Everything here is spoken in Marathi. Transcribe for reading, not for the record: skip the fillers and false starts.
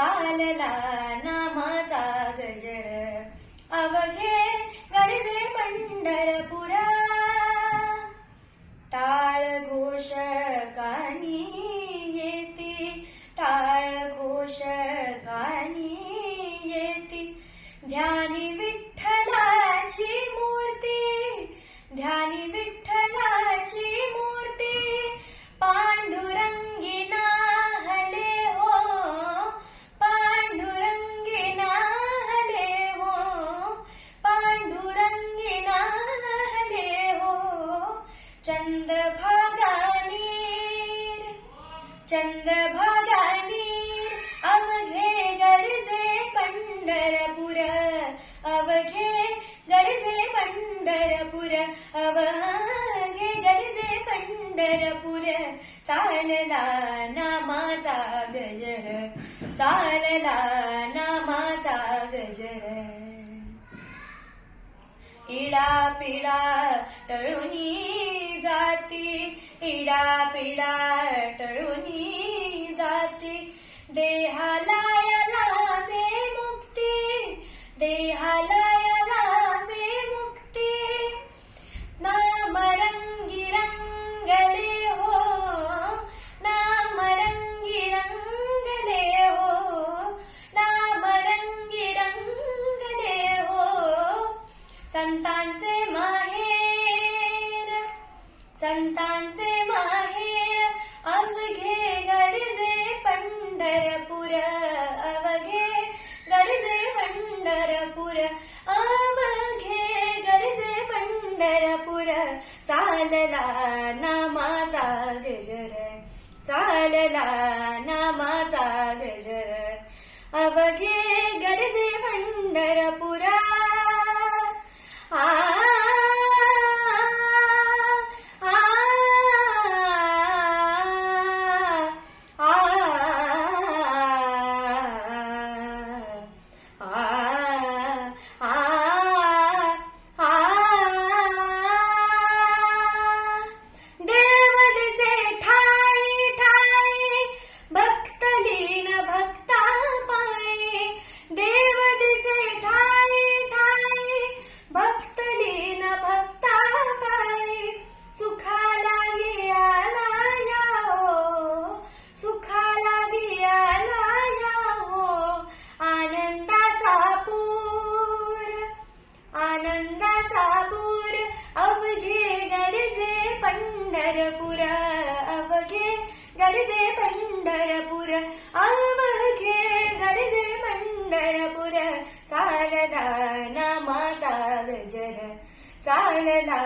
चालला नामाचा गजर, अवघे गरजे पंढरपुरा. टाळ घोषकानी येती, टाळ घोषकानी येती, ध्यानी विठ्ठलाची मूर्ती, ध्यानी विठ्ठलाची मूर्ती. पांडुरंगी नाहले हो, पांडुरंगी नाहले हो, पांडुरंगी नाहले हो. चंद्रभागा नीर, चंद्रभागा नीर, अवघे गरजे पंढरपुर, अवघे गरजे पंढरपुर, अवघे गरजे पंढरपुर. चालला नामाचा गजर, चालला नामाचा गजर. इडा पिडा टळूनी जाती, इडा पिडा टळूनी जाती. देहाला याला मुक्ती, देहाला याला मुक्ती. नामरंगी रंगले हो, नामरंगी रंगले हो, नामरंगी रंगले हो. संतांचे माहेर, संतांचे माहेर, अवघे गरजे पंढरपुर, अवघे गरजे पंढरपुर, अवघे गरजे पंढरपुर. चालला नामाचा गजर, चालला नामाचा गजर, अवघे गरजे पंढरपुर. आ देव दिसे ठाई ठाई, भक्तलीन भक्ता पायी. देव दिसे ठाई ठाई, भक्तलीन भक्ता पायी. सुखाला गियाला या हो, सुखाला गियाला या हो. आनंदाचा पूर, आनंदाचा पूर, अवघे गरजे पंढरपुर, अवघे गरजे पंढरपुर, अवघे गरजे पंढरपुर. चालला नामाचा गजर, चालला